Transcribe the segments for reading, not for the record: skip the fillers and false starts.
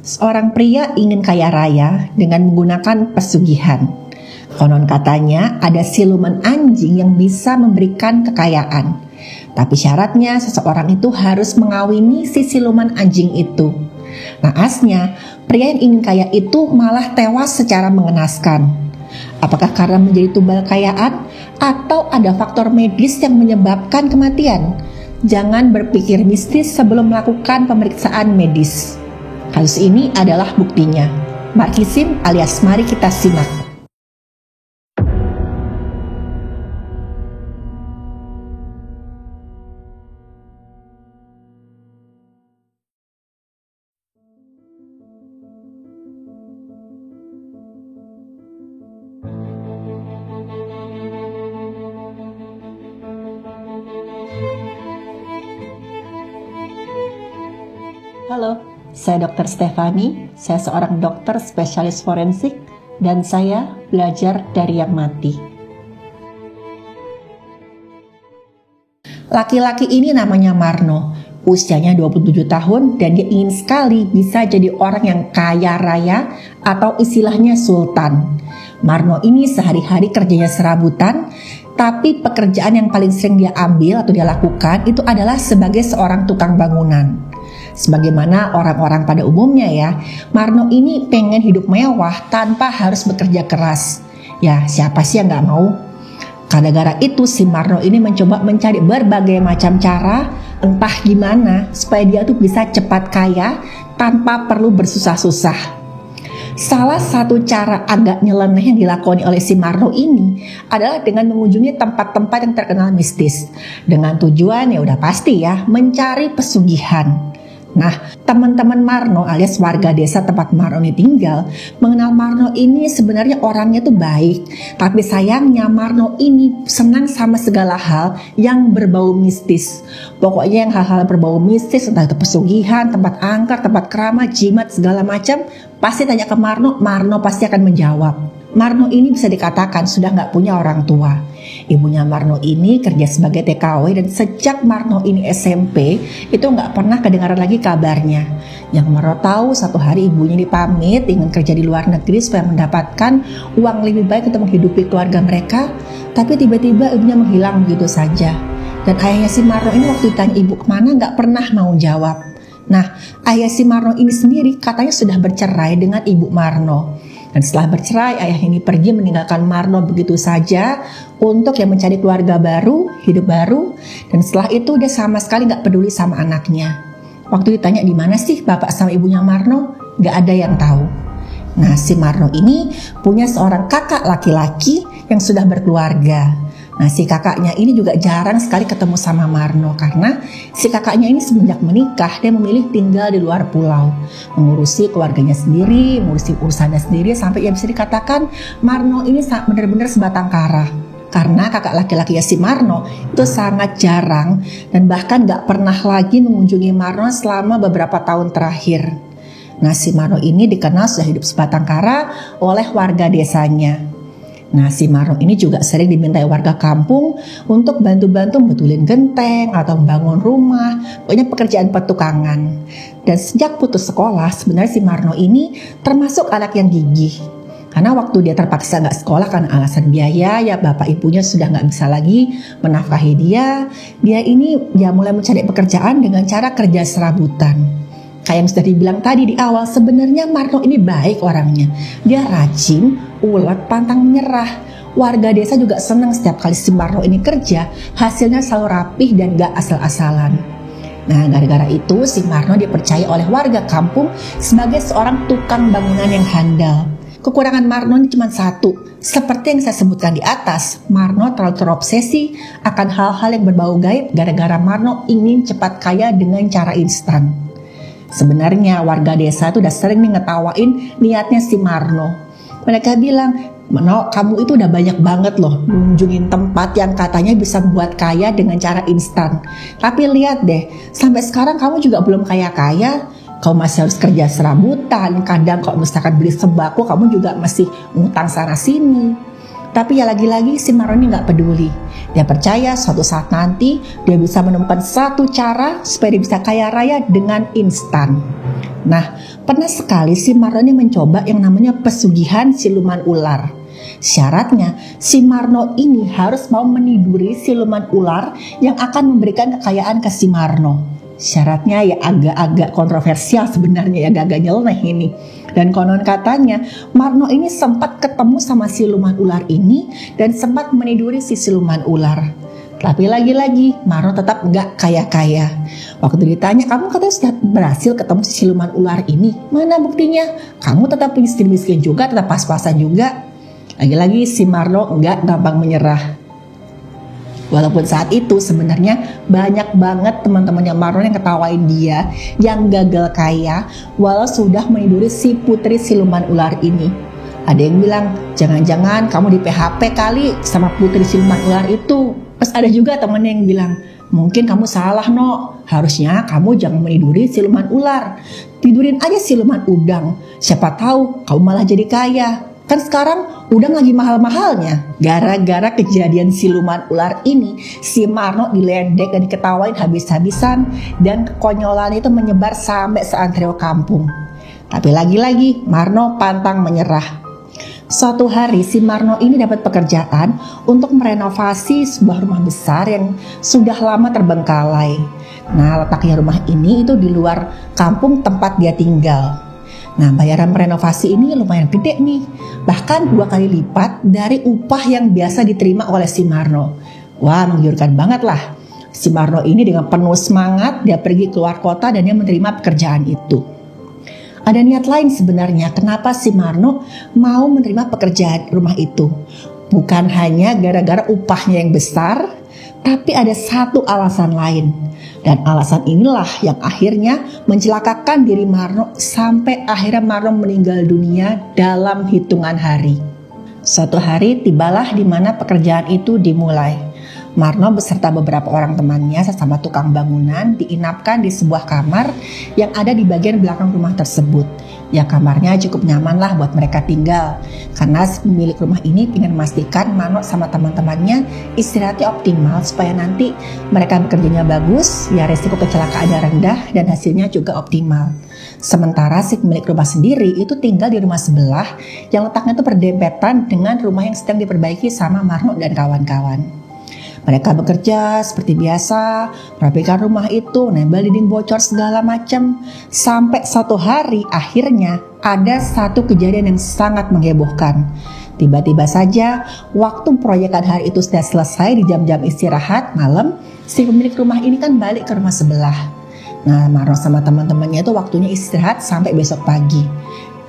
Seorang pria ingin kaya raya dengan menggunakan pesugihan. Konon katanya ada siluman anjing yang bisa memberikan kekayaan. Tapi syaratnya seseorang itu harus mengawini si siluman anjing itu. Naasnya, pria yang ingin kaya itu malah tewas secara mengenaskan. Apakah karena menjadi tumbal kekayaan atau ada faktor medis yang menyebabkan kematian? Jangan berpikir mistis sebelum melakukan pemeriksaan medis. Kasus ini adalah buktinya. Markisim alias mari kita simak. Halo, saya Dr. Stefani, saya seorang dokter spesialis forensik dan saya belajar dari yang mati. Laki-laki ini namanya Marno, usianya 27 tahun dan dia ingin sekali bisa jadi orang yang kaya raya atau istilahnya sultan. Marno ini sehari-hari kerjanya serabutan, tapi pekerjaan yang paling sering dia ambil atau dia lakukan itu adalah sebagai seorang tukang bangunan. Sebagaimana orang-orang pada umumnya ya, Marno ini pengen hidup mewah tanpa harus bekerja keras. Ya siapa sih yang gak mau? Gara-gara itu si Marno ini mencoba mencari berbagai macam cara, entah gimana supaya dia tuh bisa cepat kaya tanpa perlu bersusah-susah. Salah satu cara agak nyeleneh yang dilakoni oleh si Marno ini adalah dengan mengunjungi tempat-tempat yang terkenal mistis. Dengan tujuan ya udah pasti ya, mencari pesugihan. Nah, teman-teman Marno alias warga desa tempat Marno ini tinggal mengenal Marno ini sebenarnya orangnya tuh baik. Tapi sayangnya Marno ini senang sama segala hal yang berbau mistis. Pokoknya yang hal-hal berbau mistis, entah itu pesugihan, tempat angker, tempat keramat, jimat, segala macam, pasti tanya ke Marno, Marno pasti akan menjawab. Marno ini bisa dikatakan sudah gak punya orang tua. Ibunya Marno ini kerja sebagai TKW dan sejak Marno ini SMP itu gak pernah kedengaran lagi kabarnya. Yang Marno tahu satu hari ibunya dipamit ingin kerja di luar negeri supaya mendapatkan uang lebih baik untuk menghidupi keluarga mereka. Tapi tiba-tiba ibunya menghilang begitu saja. Dan ayahnya si Marno ini waktu ditanya ibu kemana gak pernah mau jawab. Nah, ayah si Marno ini sendiri katanya sudah bercerai dengan ibu Marno. Dan setelah bercerai, ayah ini pergi meninggalkan Marno begitu saja untuk yang mencari keluarga baru, hidup baru. Dan setelah itu dia sama sekali gak peduli sama anaknya. Waktu ditanya di mana sih bapak sama ibunya Marno, gak ada yang tahu. Nah, si Marno ini punya seorang kakak laki-laki yang sudah berkeluarga. Nah, si kakaknya ini juga jarang sekali ketemu sama Marno karena si kakaknya ini semenjak menikah dia memilih tinggal di luar pulau, mengurusi keluarganya sendiri, mengurusi urusannya sendiri sampai ya bisa dikatakan Marno ini benar-benar sebatang kara. Karena kakak laki-lakinya si Marno itu sangat jarang dan bahkan gak pernah lagi mengunjungi Marno selama beberapa tahun terakhir. Nah, si Marno ini dikenal sudah hidup sebatang kara oleh warga desanya. Nah, si Marno ini juga sering dimintai warga kampung untuk bantu-bantu betulin genteng atau membangun rumah, pokoknya pekerjaan petukangan. Dan sejak putus sekolah, sebenarnya si Marno ini termasuk anak yang gigih. Karena waktu dia terpaksa gak sekolah karena alasan biaya, ya bapak ibunya sudah gak bisa lagi menafkahi dia. Dia ini ya mulai mencari pekerjaan dengan cara kerja serabutan. Kayak yang sudah dibilang tadi di awal, sebenarnya Marno ini baik orangnya. Dia rajin, ulet, pantang menyerah. Warga desa juga senang setiap kali si Marno ini kerja, hasilnya selalu rapih dan gak asal-asalan. Nah, gara-gara itu si Marno dipercaya oleh warga kampung sebagai seorang tukang bangunan yang handal. Kekurangan Marno ini cuma satu. Seperti yang saya sebutkan di atas, Marno terlalu terobsesi akan hal-hal yang berbau gaib gara-gara Marno ingin cepat kaya dengan cara instan. Sebenarnya warga desa itu udah sering nih ngetawain niatnya si Marno. Mereka bilang, Marno, kamu itu udah banyak banget loh mengunjungin tempat yang katanya bisa buat kaya dengan cara instan. Tapi lihat deh, sampai sekarang kamu juga belum kaya-kaya. Kamu masih harus kerja serabutan. Kadang kalau misalkan beli sembako, kamu juga masih ngutang sana sini. Tapi ya lagi-lagi si Marno ini gak peduli. Dia percaya suatu saat nanti dia bisa menemukan satu cara supaya dia bisa kaya raya dengan instan. Nah, pernah sekali si Marno ini mencoba yang namanya pesugihan siluman ular. Syaratnya, si Marno ini harus mau meniduri siluman ular yang akan memberikan kekayaan ke si Marno. Syaratnya ya agak-agak kontroversial sebenarnya, ya agak-agak nyeleneh ini. Dan konon katanya Marno ini sempat ketemu sama siluman ular ini dan sempat meniduri si siluman ular. Tapi lagi-lagi Marno tetap nggak kaya-kaya. Waktu ditanya, kamu katanya sudah berhasil ketemu si siluman ular ini, mana buktinya? Kamu tetap miskin-miskin juga, tetap pas-pasan juga. Lagi-lagi si Marno nggak gampang menyerah. Walaupun saat itu sebenarnya banyak banget teman-temannya Marno yang ketawain dia, yang gagal kaya walau sudah meniduri si putri siluman ular ini. Ada yang bilang, jangan-jangan kamu di PHP kali sama putri siluman ular itu. Terus ada juga temennya yang bilang, mungkin kamu salah no, harusnya kamu jangan meniduri siluman ular, tidurin aja siluman udang, siapa tahu kamu malah jadi kaya. Kan sekarang udang lagi mahal-mahalnya. Gara-gara kejadian siluman ular ini, si Marno diledek dan diketawain habis-habisan, dan kekonyolan itu menyebar sampai seantero kampung. Tapi lagi-lagi Marno pantang menyerah. Suatu hari si Marno ini dapat pekerjaan untuk merenovasi sebuah rumah besar yang sudah lama terbengkalai. Nah, letaknya rumah ini itu di luar kampung tempat dia tinggal. Nah, bayaran renovasi ini lumayan gede nih, bahkan 2 kali lipat dari upah yang biasa diterima oleh si Marno. Wah, menggiurkan banget lah. Si Marno ini dengan penuh semangat, dia pergi keluar kota dan dia menerima pekerjaan itu. Ada niat lain sebenarnya kenapa si Marno mau menerima pekerjaan rumah itu. Bukan hanya gara-gara upahnya yang besar, tapi ada satu alasan lain. Dan alasan inilah yang akhirnya mencelakakan diri Marno sampai akhirnya Marno meninggal dunia dalam hitungan hari. Suatu hari tibalah di mana pekerjaan itu dimulai. Marno beserta beberapa orang temannya sesama tukang bangunan diinapkan di sebuah kamar yang ada di bagian belakang rumah tersebut. Ya, kamarnya cukup nyaman lah buat mereka tinggal, karena pemilik rumah ini ingin memastikan Marno sama teman-temannya istirahatnya optimal supaya nanti mereka bekerjanya bagus, ya resiko kecelakaannya rendah dan hasilnya juga optimal. Sementara si pemilik rumah sendiri itu tinggal di rumah sebelah yang letaknya itu berdempetan dengan rumah yang sedang diperbaiki sama Marno dan kawan-kawan. Mereka bekerja seperti biasa, merapikan rumah itu, nempel dinding bocor segala macam. Sampai suatu hari akhirnya ada satu kejadian yang sangat menghebohkan. Tiba-tiba saja waktu proyekan hari itu sudah selesai di jam-jam istirahat malam, si pemilik rumah ini kan balik ke rumah sebelah. Nah, Marno sama teman-temannya itu waktunya istirahat sampai besok pagi.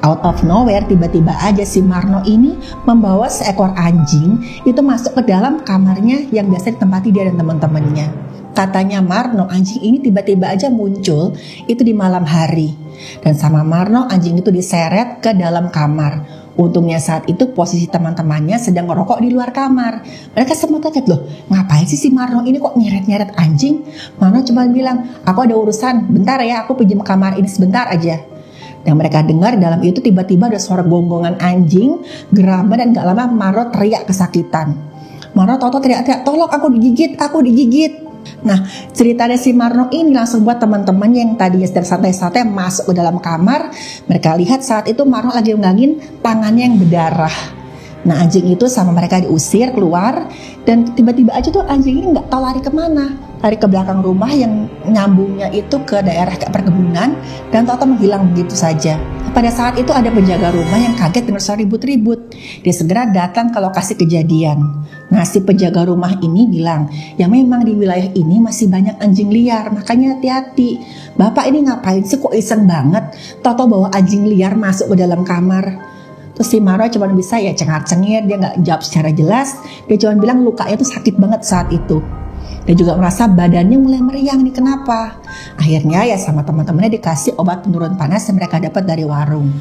Out of nowhere tiba-tiba aja si Marno ini membawa seekor anjing itu masuk ke dalam kamarnya yang biasa ditempati dia dan teman-temannya. Katanya Marno, anjing ini tiba-tiba aja muncul itu di malam hari. Dan sama Marno anjing itu diseret ke dalam kamar. Untungnya saat itu posisi teman-temannya sedang ngerokok di luar kamar. Mereka semua kaget, loh ngapain sih si Marno ini kok nyeret-nyeret anjing? Marno cuma bilang, aku ada urusan, bentar ya aku pinjam kamar ini sebentar aja. Dan mereka dengar dalam itu tiba-tiba ada suara gonggongan anjing, geramba, dan gak lama Marno teriak kesakitan. Marno tau-tau teriak-teriak, tolong aku digigit, aku digigit. Nah, ceritanya si Marno ini langsung buat teman-teman yang tadinya sedang santai-santai masuk ke dalam kamar. Mereka lihat saat itu Marno lagi megangin tangannya yang berdarah. Nah, anjing itu sama mereka diusir keluar, dan tiba-tiba aja tuh anjing ini nggak tahu lari kemana, lari ke belakang rumah yang nyambungnya itu ke daerah perkebunan, dan tahu-tahu menghilang begitu saja. Pada saat itu ada penjaga rumah yang kaget dengar suara ribut-ribut. Dia segera datang ke lokasi kejadian. Nah, si penjaga rumah ini bilang, ya memang di wilayah ini masih banyak anjing liar, makanya hati-hati. Bapak ini ngapain sih kok iseng banget, tahu-tahu bawa anjing liar masuk ke dalam kamar. Terus si Marno cuma bisa ya cengar-cengir, dia gak jawab secara jelas. Dia cuma bilang lukanya tuh sakit banget saat itu. Dia juga merasa badannya mulai meriang nih, kenapa? Akhirnya ya sama teman-temannya dikasih obat penurun panas yang mereka dapat dari warung.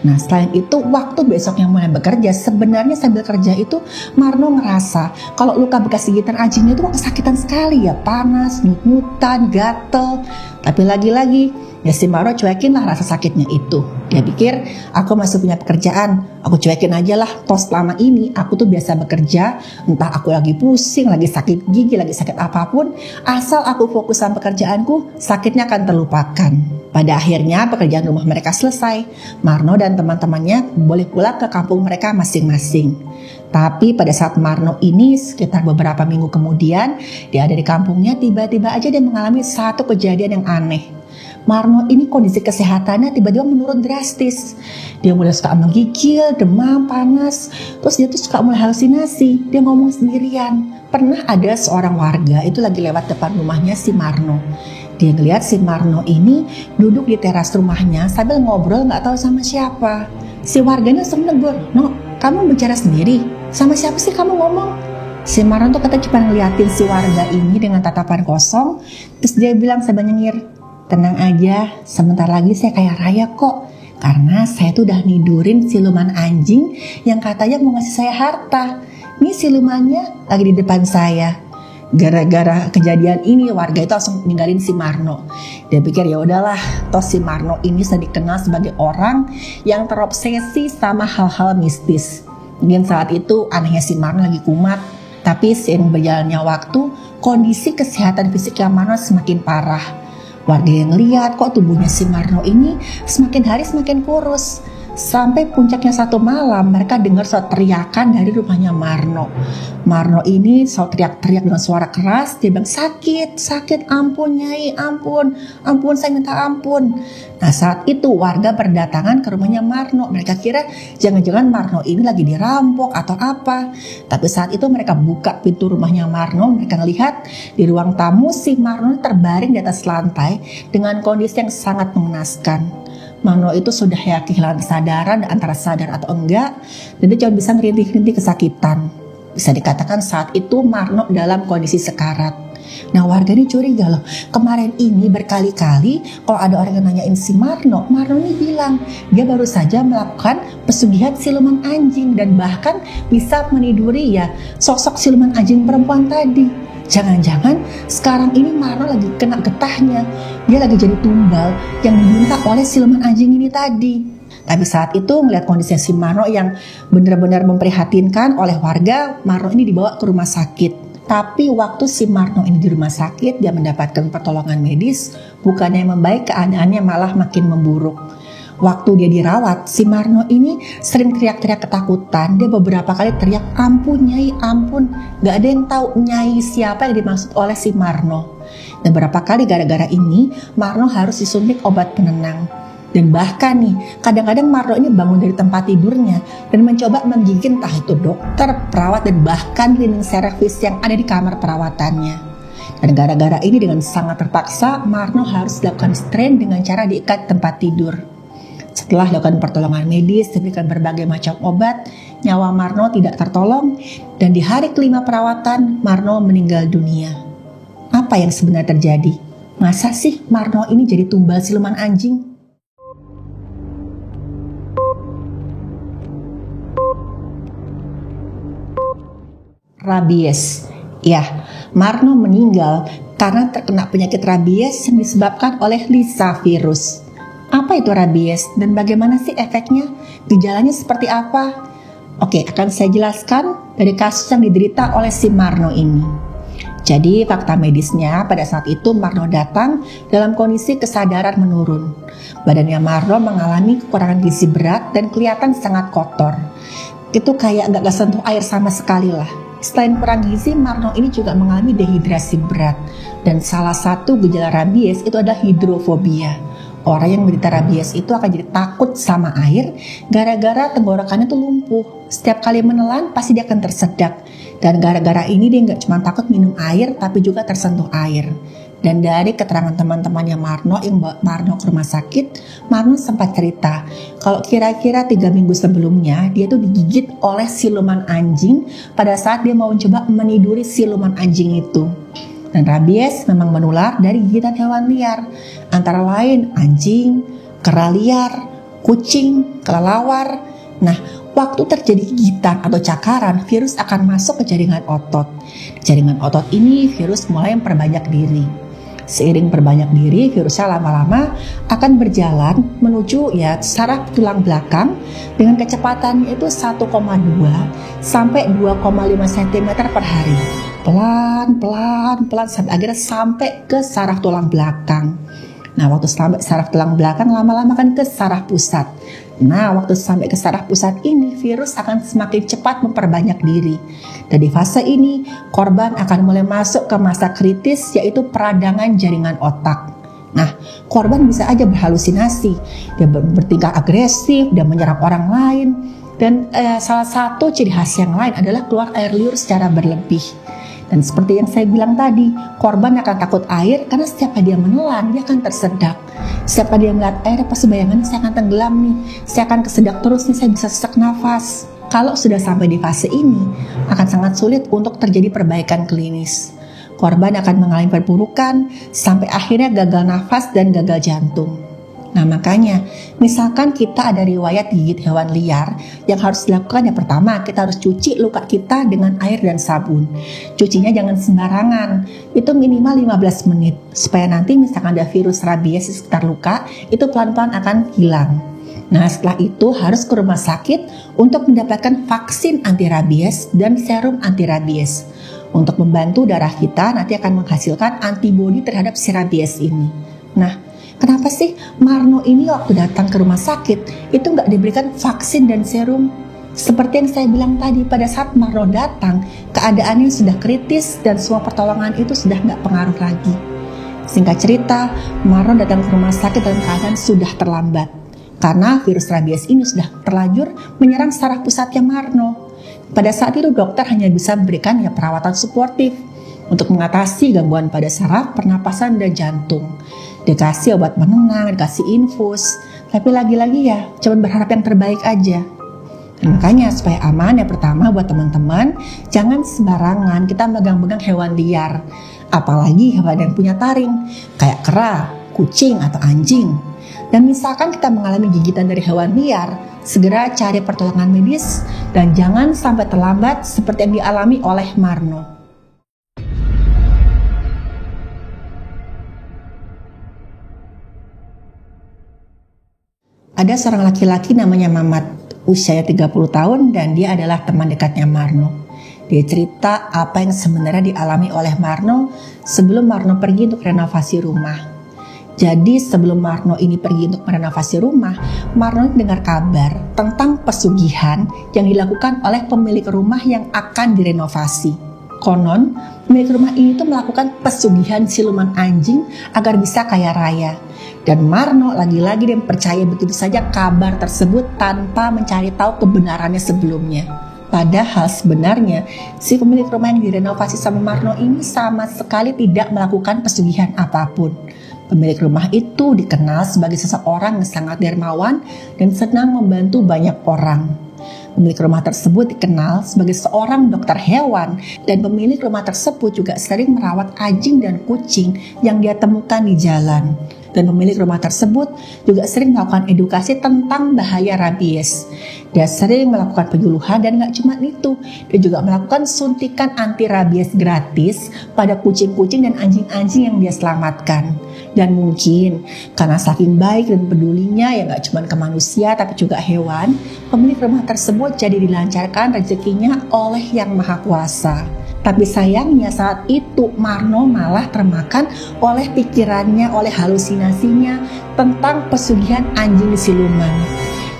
Nah, selain itu waktu besoknya mulai bekerja, sebenarnya sambil kerja itu Marno ngerasa kalau luka bekas gigitan anjingnya itu kesakitan sekali ya, panas, nyut-nyutan, gatel. Tapi lagi-lagi, ya si Marno cuekin lah rasa sakitnya itu. Dia pikir, aku masih punya pekerjaan, aku cuekin aja lah. Toh selama ini aku tuh biasa bekerja, entah aku lagi pusing, lagi sakit gigi, lagi sakit apapun, asal aku fokus sama pekerjaanku, sakitnya akan terlupakan. Pada akhirnya pekerjaan rumah mereka selesai. Marno dan teman-temannya boleh pulang ke kampung mereka masing-masing. Tapi pada saat Marno ini sekitar beberapa minggu kemudian, dia ada di kampungnya, tiba-tiba aja dia mengalami satu kejadian yang aneh. Marno ini kondisi kesehatannya tiba-tiba menurun drastis. Dia mulai suka menggigil, demam, panas. Terus dia tuh suka mulai halusinasi. Dia ngomong sendirian. Pernah ada seorang warga itu lagi lewat depan rumahnya si Marno. Dia ngeliat si Marno ini duduk di teras rumahnya sambil ngobrol gak tahu sama siapa. Si warganya langsung negur, "No, kamu bicara sendiri? Sama siapa sih kamu ngomong?" Si Marno tuh kata cuma ngeliatin si warga ini dengan tatapan kosong. Terus dia bilang sambil nyengir, "Tenang aja, sebentar lagi saya kaya raya kok. Karena saya tuh udah nidurin siluman anjing yang katanya mau ngasih saya harta. Ini silumannya lagi di depan saya." Gara-gara kejadian ini warga itu langsung ninggalin si Marno. Dia pikir ya udahlah, toh si Marno ini sudah dikenal sebagai orang yang terobsesi sama hal-hal mistis. Mungkin saat itu anehnya si Marno lagi kumat, tapi seiring berjalannya waktu, kondisi kesehatan fisiknya Marno semakin parah. Warga yang lihat kok tubuhnya si Marno ini semakin hari semakin kurus. Sampai puncaknya satu malam mereka dengar suara teriakan dari rumahnya Marno. Marno ini selalu teriak-teriak dengan suara keras. Dia bilang, sakit, ampun Nyai, ampun, saya minta ampun. Nah saat itu warga berdatangan ke rumahnya Marno. Mereka kira jangan-jangan Marno ini lagi dirampok atau apa. Tapi saat itu mereka buka pintu rumahnya Marno. Mereka melihat di ruang tamu si Marno terbaring di atas lantai dengan kondisi yang sangat mengenaskan. Marno itu sudah ya kehilangan kesadaran antara sadar atau enggak, dan dia cuma bisa ngerintih-rintih kesakitan. Bisa dikatakan saat itu Marno dalam kondisi sekarat. Nah warga ini curiga loh, kemarin ini berkali-kali kalau ada orang yang nanyain si Marno ini bilang dia baru saja melakukan pesugihan siluman anjing dan bahkan bisa meniduri ya sosok siluman anjing perempuan tadi. Jangan-jangan sekarang ini Marno lagi kena getahnya. Dia lagi jadi tumbal yang diminta oleh siluman anjing ini tadi. Tapi saat itu melihat kondisi si Marno yang benar-benar memprihatinkan oleh warga, Marno ini dibawa ke rumah sakit. Tapi waktu si Marno ini di rumah sakit, dia mendapatkan pertolongan medis. Bukannya membaik, keadaannya malah makin memburuk. Waktu dia dirawat, si Marno ini sering teriak-teriak ketakutan. Dia beberapa kali teriak, "Ampun Nyai, ampun." Gak ada yang tahu Nyai siapa yang dimaksud oleh si Marno. Dan beberapa kali gara-gara ini, Marno harus disuntik obat penenang. Dan bahkan nih, kadang-kadang Marno ini bangun dari tempat tidurnya dan mencoba menggigit entah itu dokter, perawat, dan bahkan cleaning service yang ada di kamar perawatannya. Dan gara-gara ini dengan sangat terpaksa, Marno harus dilakukan strain dengan cara diikat tempat tidur. Setelah dilakukan pertolongan medis, diberikan berbagai macam obat, nyawa Marno tidak tertolong, dan di hari kelima perawatan, Marno meninggal dunia. Apa yang sebenarnya terjadi? Masa sih Marno ini jadi tumbal siluman anjing? Rabies. Ya, Marno meninggal karena terkena penyakit rabies yang disebabkan oleh Lissa virus. Apa itu rabies dan bagaimana sih efeknya? Gejalanya seperti apa? Oke, akan saya jelaskan dari kasus yang diderita oleh si Marno ini. Jadi fakta medisnya pada saat itu Marno datang dalam kondisi kesadaran menurun. Badannya Marno mengalami kekurangan gizi berat dan kelihatan sangat kotor. Itu kayak gak sentuh air sama sekali lah. Selain kurang gizi, Marno ini juga mengalami dehidrasi berat. Dan salah satu gejala rabies itu adalah hidrofobia. Orang yang menderita rabies itu akan jadi takut sama air gara-gara tenggorokannya tuh lumpuh. Setiap kali menelan pasti dia akan tersedak. Dan gara-gara ini dia nggak cuma takut minum air tapi juga tersentuh air. Dan dari keterangan teman-temannya Marno yang bawa Marno ke rumah sakit, Marno sempat cerita kalau kira-kira 3 minggu sebelumnya dia tuh digigit oleh siluman anjing pada saat dia mau mencoba meniduri siluman anjing itu. Dan rabies memang menular dari gigitan hewan liar, antara lain anjing, kera liar, kucing, kelelawar. Nah, waktu terjadi gigitan atau cakaran, virus akan masuk ke jaringan otot. Di jaringan otot ini, virus mulai memperbanyak diri. Seiring perbanyak diri, virusnya lama-lama akan berjalan menuju saraf tulang belakang dengan kecepatannya itu 1,2 sampai 2,5 cm per hari. Pelan sampai akhirnya sampai ke saraf tulang belakang. Nah, waktu sampai saraf tulang belakang lama-lama kan ke saraf pusat. Nah, waktu sampai ke saraf pusat ini, virus akan semakin cepat memperbanyak diri. Dan di fase ini, korban akan mulai masuk ke masa kritis, yaitu peradangan jaringan otak. Nah, korban bisa aja berhalusinasi, dia bertingkah agresif, dan menyerang orang lain. Dan salah satu ciri khas yang lain adalah keluar air liur secara berlebih. Dan seperti yang saya bilang tadi, korban akan takut air karena setiap dia menelan, dia akan tersedak. Setiap dia melihat air, pasti bayangannya saya akan tenggelam nih, saya akan kesedak terus nih, saya bisa sesak nafas. Kalau sudah sampai di fase ini, akan sangat sulit untuk terjadi perbaikan klinis. Korban akan mengalami perburukan sampai akhirnya gagal nafas dan gagal jantung. Nah, makanya misalkan kita ada riwayat gigit hewan liar, yang harus dilakukan yang pertama, kita harus cuci luka kita dengan air dan sabun. Cucinya jangan sembarangan, itu minimal 15 menit supaya nanti misalkan ada virus rabies di sekitar luka, itu pelan-pelan akan hilang. Nah, setelah itu harus ke rumah sakit untuk mendapatkan vaksin anti rabies dan serum anti rabies. Untuk membantu darah kita nanti akan menghasilkan antibodi terhadap si rabies ini. Nah, kenapa sih Marno ini waktu datang ke rumah sakit itu nggak diberikan vaksin dan serum? Seperti yang saya bilang tadi, pada saat Marno datang, keadaannya sudah kritis dan semua pertolongan itu sudah nggak pengaruh lagi. Singkat cerita, Marno datang ke rumah sakit dalam keadaan sudah terlambat. Karena virus rabies ini sudah terlanjur menyerang saraf pusatnya Marno. Pada saat itu dokter hanya bisa memberikan perawatan suportif untuk mengatasi gangguan pada saraf, pernapasan, dan jantung. Dikasih obat penenang, dikasih infus, tapi lagi-lagi cuma berharap yang terbaik aja. Dan makanya supaya aman, yang pertama buat teman-teman, jangan sembarangan kita megang-megang hewan liar, apalagi hewan yang punya taring, kayak kera, kucing, atau anjing. Dan misalkan kita mengalami gigitan dari hewan liar, segera cari pertolongan medis dan jangan sampai terlambat seperti yang dialami oleh Marno. Ada seorang laki-laki namanya Mamat, usianya 30 tahun dan dia adalah teman dekatnya Marno. Dia cerita apa yang sebenarnya dialami oleh Marno sebelum Marno pergi untuk renovasi rumah. Jadi sebelum Marno ini pergi untuk merenovasi rumah, Marno dengar kabar tentang pesugihan yang dilakukan oleh pemilik rumah yang akan direnovasi. Konon, pemilik rumah ini tuh melakukan pesugihan siluman anjing agar bisa kaya raya. Dan Marno lagi-lagi dia percaya begitu saja kabar tersebut tanpa mencari tahu kebenarannya sebelumnya. Padahal sebenarnya si pemilik rumah yang direnovasi sama Marno ini sama sekali tidak melakukan pesugihan apapun. Pemilik rumah itu dikenal sebagai seseorang yang sangat dermawan dan senang membantu banyak orang. Pemilik rumah tersebut dikenal sebagai seorang dokter hewan dan pemilik rumah tersebut juga sering merawat anjing dan kucing yang dia temukan di jalan. Dan pemilik rumah tersebut juga sering melakukan edukasi tentang bahaya rabies. Dia sering melakukan penyuluhan dan gak cuma itu, dia juga melakukan suntikan anti rabies gratis pada kucing-kucing dan anjing-anjing yang dia selamatkan. Dan mungkin karena saking baik dan pedulinya gak cuma ke manusia tapi juga hewan, pemilik rumah tersebut jadi dilancarkan rezekinya oleh Yang Maha Kuasa. Tapi sayangnya saat itu Marno malah termakan oleh pikirannya, oleh halusinasinya tentang pesugihan anjing siluman.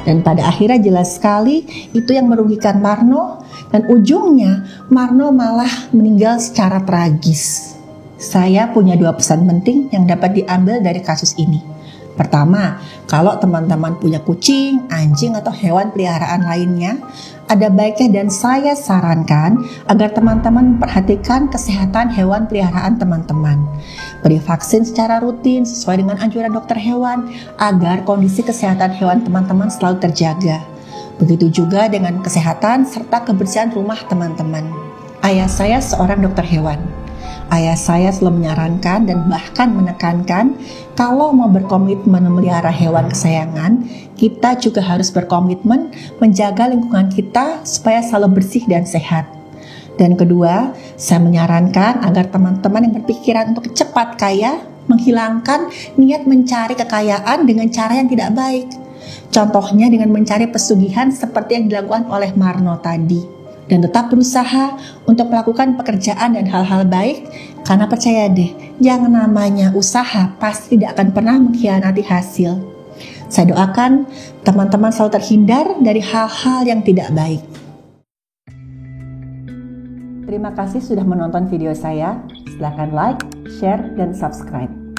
Dan pada akhirnya jelas sekali itu yang merugikan Marno dan ujungnya Marno malah meninggal secara tragis. Saya punya 2 pesan penting yang dapat diambil dari kasus ini. Pertama, kalau teman-teman punya kucing, anjing, atau hewan peliharaan lainnya, ada baiknya dan saya sarankan agar teman-teman memperhatikan kesehatan hewan peliharaan teman-teman. Beri vaksin secara rutin sesuai dengan anjuran dokter hewan agar kondisi kesehatan hewan teman-teman selalu terjaga. Begitu juga dengan kesehatan serta kebersihan rumah teman-teman. Ayah saya seorang dokter hewan. Ayah saya selalu menyarankan dan bahkan menekankan kalau mau berkomitmen memelihara hewan kesayangan, kita juga harus berkomitmen menjaga lingkungan kita supaya selalu bersih dan sehat. Dan kedua, saya menyarankan agar teman-teman yang berpikiran untuk cepat kaya, menghilangkan niat mencari kekayaan dengan cara yang tidak baik. Contohnya dengan mencari pesugihan seperti yang dilakukan oleh Marno tadi. Dan tetap berusaha untuk melakukan pekerjaan dan hal-hal baik, karena percaya deh, yang namanya usaha pasti tidak akan pernah mengkhianati hasil. Saya doakan teman-teman selalu terhindar dari hal-hal yang tidak baik. Terima kasih sudah menonton video saya. Silakan like, share, dan subscribe.